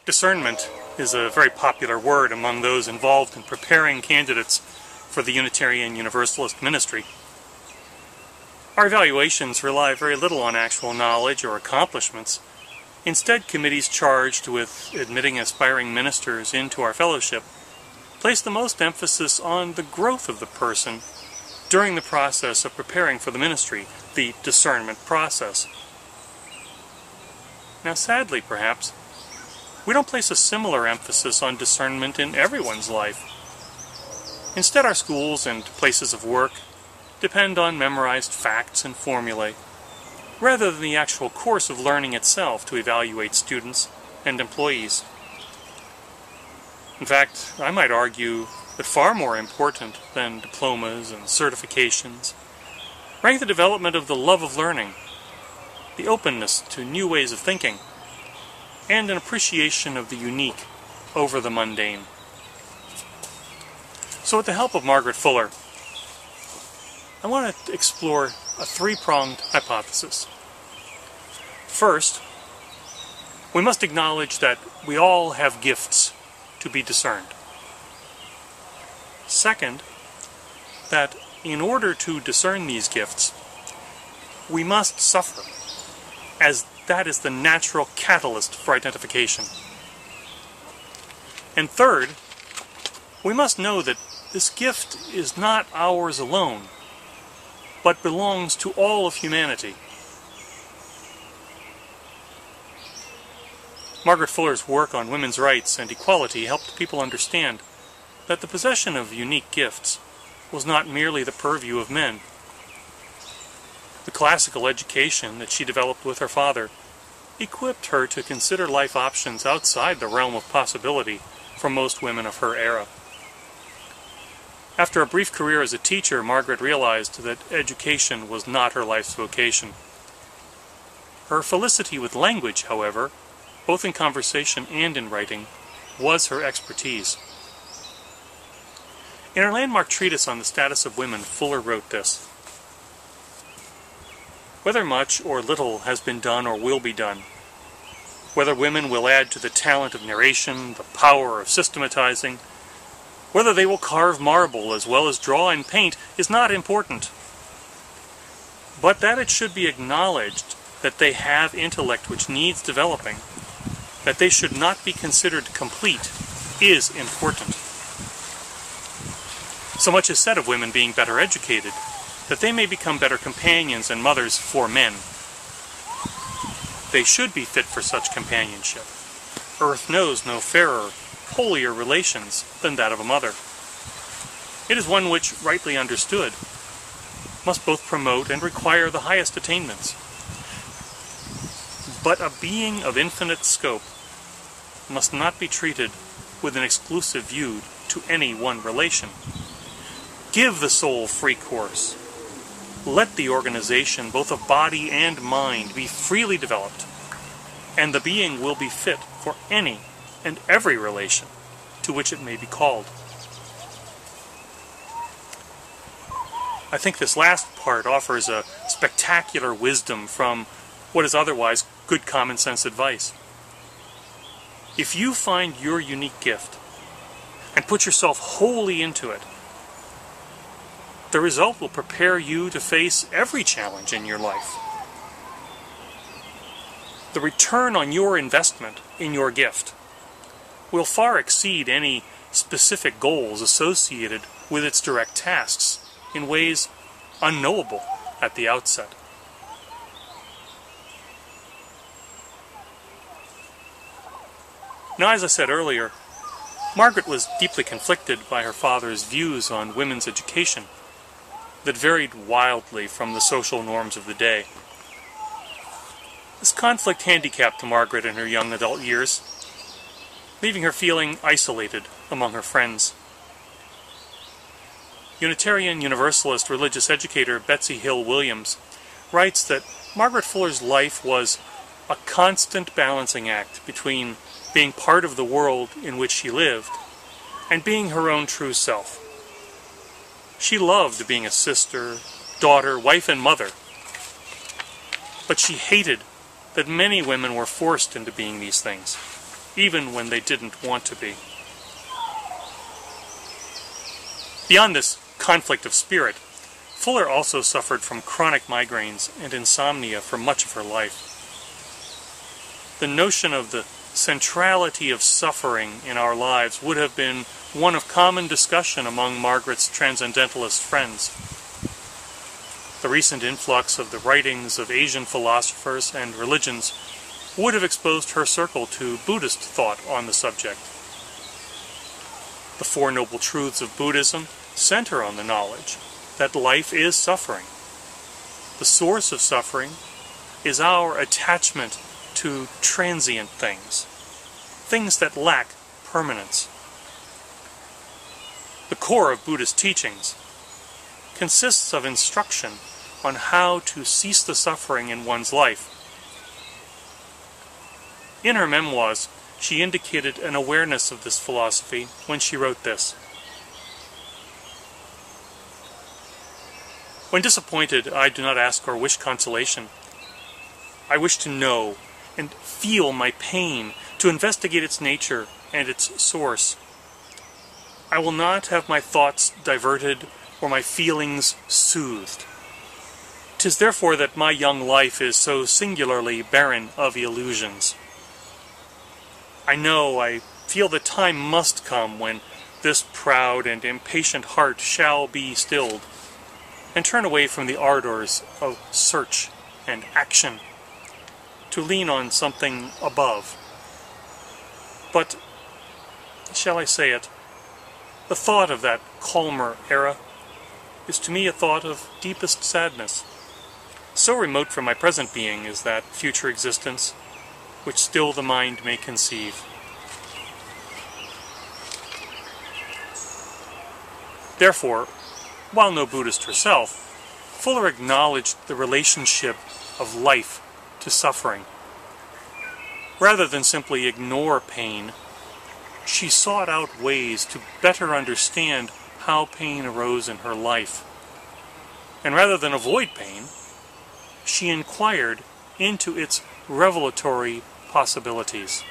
Discernment is a very popular word among those involved in preparing candidates for the Unitarian Universalist ministry. Our evaluations rely very little on actual knowledge or accomplishments. Instead, committees charged with admitting aspiring ministers into our fellowship place the most emphasis on the growth of the person during the process of preparing for the ministry, the discernment process. Now, sadly, perhaps, we don't place a similar emphasis on discernment in everyone's life. Instead, our schools and places of work depend on memorized facts and formulae, rather than the actual course of learning itself to evaluate students and employees. In fact, I might argue that far more important than diplomas and certifications rank the development of the love of learning, the openness to new ways of thinking, and an appreciation of the unique over the mundane. So with the help of Margaret Fuller, I want to explore a three-pronged hypothesis. First, we must acknowledge that we all have gifts to be discerned. Second, that in order to discern these gifts, we must suffer, as that is the natural catalyst for identification. And third, we must know that this gift is not ours alone, but belongs to all of humanity. Margaret Fuller's work on women's rights and equality helped people understand that the possession of unique gifts was not merely the purview of men. The classical education that she developed with her father equipped her to consider life options outside the realm of possibility for most women of her era. After a brief career as a teacher, Margaret realized that education was not her life's vocation. Her felicity with language, however, both in conversation and in writing, was her expertise. In her landmark treatise on the status of women, Fuller wrote this: "Whether much or little has been done or will be done, whether women will add to the talent of narration, the power of systematizing, whether they will carve marble as well as draw and paint, is not important. But that it should be acknowledged that they have intellect which needs developing, that they should not be considered complete, is important. So much is said of women being better educated, that they may become better companions and mothers for men. They should be fit for such companionship. Earth knows no fairer, holier relations than that of a mother. It is one which, rightly understood, must both promote and require the highest attainments. But a being of infinite scope must not be treated with an exclusive view to any one relation. Give the soul free course. Let the organization, both of body and mind, be freely developed, and the being will be fit for any and every relation to which it may be called." I think this last part offers a spectacular wisdom from what is otherwise good common sense advice. If you find your unique gift and put yourself wholly into it, the result will prepare you to face every challenge in your life. The return on your investment in your gift will far exceed any specific goals associated with its direct tasks in ways unknowable at the outset. Now, as I said earlier, Margaret was deeply conflicted by her father's views on women's education that varied wildly from the social norms of the day. This conflict handicapped Margaret in her young adult years, leaving her feeling isolated among her friends. Unitarian Universalist religious educator Betsy Hill Williams writes that Margaret Fuller's life was a constant balancing act between being part of the world in which she lived and being her own true self. She loved being a sister, daughter, wife, and mother, but she hated that many women were forced into being these things. even when they didn't want to be. Beyond this conflict of spirit, Fuller also suffered from chronic migraines and insomnia for much of her life. The notion of the centrality of suffering in our lives would have been one of common discussion among Margaret's transcendentalist friends. The recent influx of the writings of Asian philosophers and religions would have exposed her circle to Buddhist thought on the subject. The Four Noble Truths of Buddhism center on the knowledge that life is suffering. The source of suffering is our attachment to transient things, things that lack permanence. The core of Buddhist teachings consists of instruction on how to cease the suffering in one's life. In her memoirs, she indicated an awareness of this philosophy when she wrote this: "When disappointed, I do not ask or wish consolation. I wish to know and feel my pain, to investigate its nature and its source. I will not have my thoughts diverted or my feelings soothed. 'Tis therefore that my young life is so singularly barren of illusions. I feel the time must come when this proud and impatient heart shall be stilled, and turn away from the ardors of search and action, to lean on something above. But, shall I say it, the thought of that calmer era is to me a thought of deepest sadness. So remote from my present being is that future existence, which still the mind may conceive." Therefore, while no Buddhist herself, Fuller acknowledged the relationship of life to suffering. Rather than simply ignore pain, she sought out ways to better understand how pain arose in her life. And rather than avoid pain, she inquired into its revelatory possibilities.